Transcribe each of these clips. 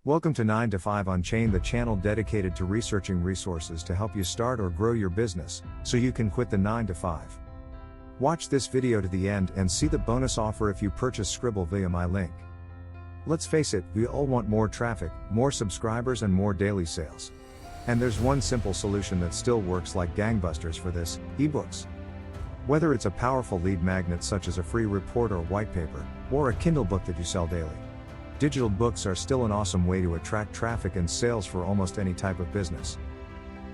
Welcome to 9 to 5 Unchained, the channel dedicated to researching resources to help you start or grow your business, so you can quit the 9 to 5. Watch this video to the end and see the bonus offer if you purchase Scribble via my link. Let's face it, we all want more traffic, more subscribers and more daily sales. And there's one simple solution that still works like gangbusters for this: eBooks. Whether it's a powerful lead magnet such as a free report or white paper, or a Kindle book that you sell daily, digital books are still an awesome way to attract traffic and sales for almost any type of business.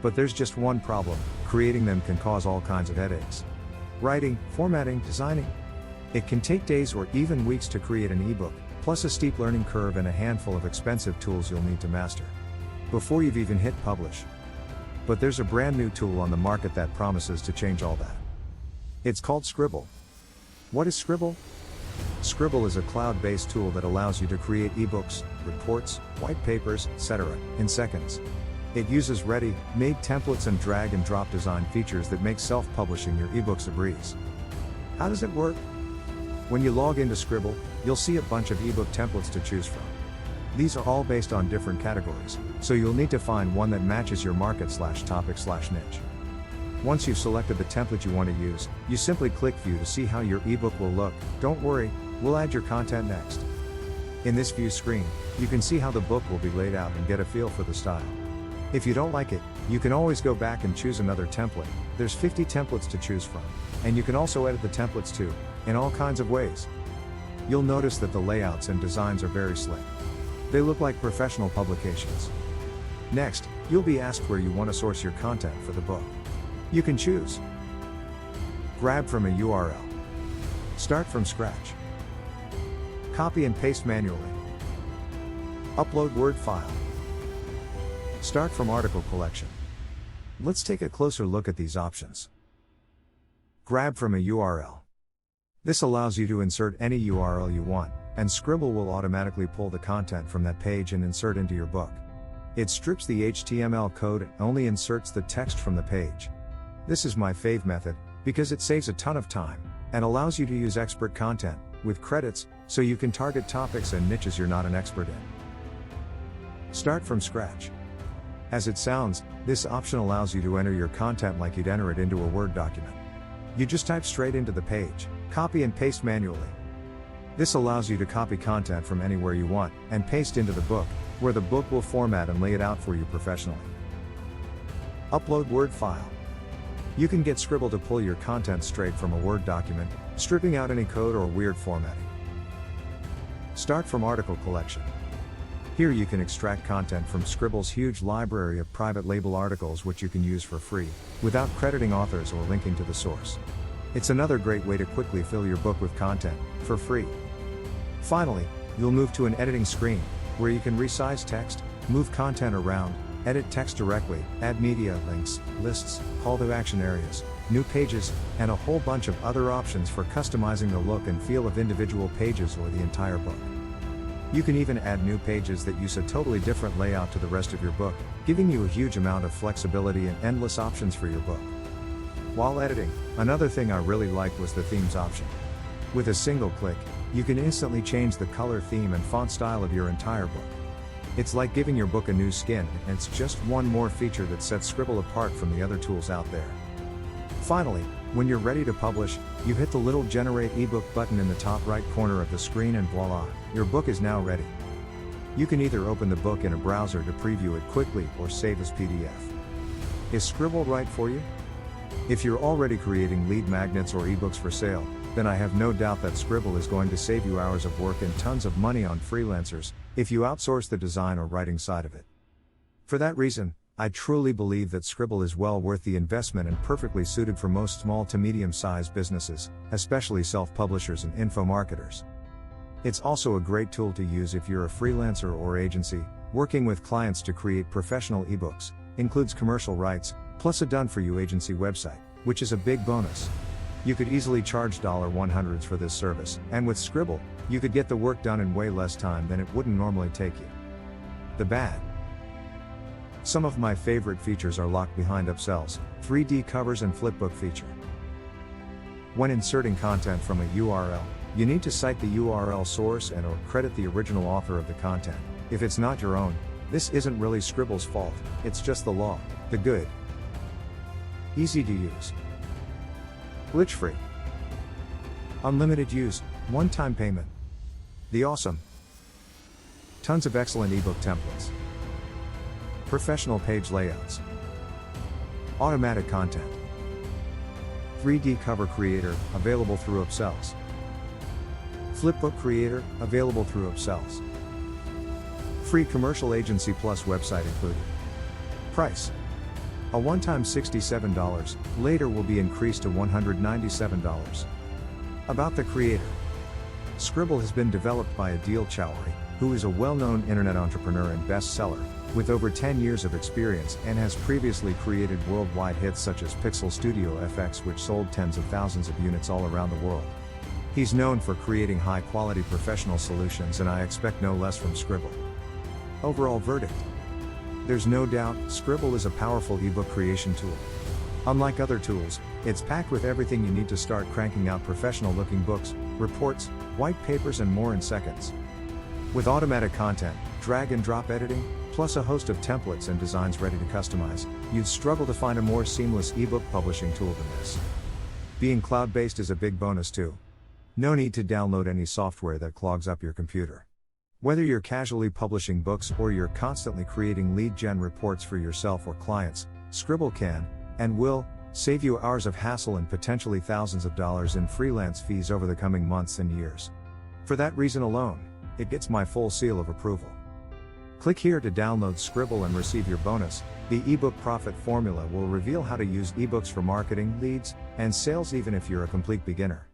But there's just one problem: creating them can cause all kinds of headaches. Writing, formatting, designing. It can take days or even weeks to create an ebook, plus a steep learning curve and a handful of expensive tools you'll need to master before you've even hit publish. But there's a brand new tool on the market that promises to change all that. It's called Scribble. What is Scribble? Scribble is a cloud-based tool that allows you to create ebooks, reports, white papers, etc. in seconds. It uses ready-made templates and drag-and-drop design features that make self-publishing your ebooks a breeze. How does it work? When you log into Scribble, you'll see a bunch of ebook templates to choose from. These are all based on different categories, so you'll need to find one that matches your market/topic/niche. Once you've selected the template you want to use, you simply click View to see how your ebook will look. Don't worry, we'll add your content next. In this view screen, you can see how the book will be laid out and get a feel for the style. If you don't like it, you can always go back and choose another template. There's 50 templates to choose from, and you can also edit the templates too, in all kinds of ways. You'll notice that the layouts and designs are very slick. They look like professional publications. Next, you'll be asked where you want to source your content for the book. You can choose: grab from a URL, start from scratch, copy and paste manually, upload Word file, start from article collection. Let's take a closer look at these options. Grab from a URL. This allows you to insert any URL you want, and Scribble will automatically pull the content from that page and insert into your book. It strips the HTML code and only inserts the text from the page. This is my fave method, because it saves a ton of time, and allows you to use expert content, with credits, so you can target topics and niches you're not an expert in. Start from scratch. As it sounds, this option allows you to enter your content like you'd enter it into a Word document. You just type straight into the page, copy and paste manually. This allows you to copy content from anywhere you want, and paste into the book, where the book will format and lay it out for you professionally. Upload Word file. You can get Scribble to pull your content straight from a Word document, stripping out any code or weird formatting. Start from article collection. Here you can extract content from Scribble's huge library of private label articles which you can use for free, without crediting authors or linking to the source. It's another great way to quickly fill your book with content, for free. Finally, you'll move to an editing screen, where you can resize text, move content around, edit text directly, add media, links, lists, call to action areas, new pages, and a whole bunch of other options for customizing the look and feel of individual pages or the entire book. You can even add new pages that use a totally different layout to the rest of your book, giving you a huge amount of flexibility and endless options for your book. While editing, another thing I really liked was the themes option. With a single click, you can instantly change the color, theme and font style of your entire book. It's like giving your book a new skin, and it's just one more feature that sets Scribble apart from the other tools out there. Finally, when you're ready to publish, you hit the little Generate ebook button in the top right corner of the screen and voila, your book is now ready. You can either open the book in a browser to preview it quickly or save as PDF. Is Scribble right for you? If you're already creating lead magnets or ebooks for sale, then I have no doubt that Scribble is going to save you hours of work and tons of money on freelancers, if you outsource the design or writing side of it. For that reason, I truly believe that Scribble is well worth the investment and perfectly suited for most small to medium-sized businesses, especially self-publishers and info marketers. It's also a great tool to use if you're a freelancer or agency, working with clients to create professional ebooks, includes commercial rights, plus a done-for-you agency website, which is a big bonus. You could easily charge $100s for this service, and with Scribble, you could get the work done in way less time than it wouldn't normally take you. The bad. Some of my favorite features are locked behind upsells, 3D covers and flipbook feature. When inserting content from a URL, you need to cite the URL source and/or credit the original author of the content, If it's not your own, this isn't really Scribble's fault, it's just the law. The good. Easy to use. Glitch-free. Unlimited use, one-time payment. The awesome. Tons of excellent ebook templates. Professional page layouts. Automatic content. 3D cover creator, available through Upsells. Flipbook creator, available through Upsells. Free commercial agency plus website included. Price. A one-time $67, later will be increased to $197. About the creator. Scribble has been developed by Adil Chowdhury, who is a well-known internet entrepreneur and bestseller, with over 10 years of experience and has previously created worldwide hits such as Pixel Studio FX, which sold tens of thousands of units all around the world. He's known for creating high-quality professional solutions, and I expect no less from Scribble. Overall verdict. There's no doubt, Scribble is a powerful ebook creation tool. Unlike other tools, it's packed with everything you need to start cranking out professional-looking books, reports, white papers, and more in seconds. With automatic content, drag and drop editing, plus a host of templates and designs ready to customize, you'd struggle to find a more seamless ebook publishing tool than this. Being cloud-based is a big bonus too. No need to download any software that clogs up your computer. Whether you're casually publishing books or you're constantly creating lead gen reports for yourself or clients, Scribble can, and will, save you hours of hassle and potentially thousands of dollars in freelance fees over the coming months and years. For that reason alone, it gets my full seal of approval. Click here to download Scribble and receive your bonus. The ebook profit formula will reveal how to use ebooks for marketing, leads, and sales even if you're a complete beginner.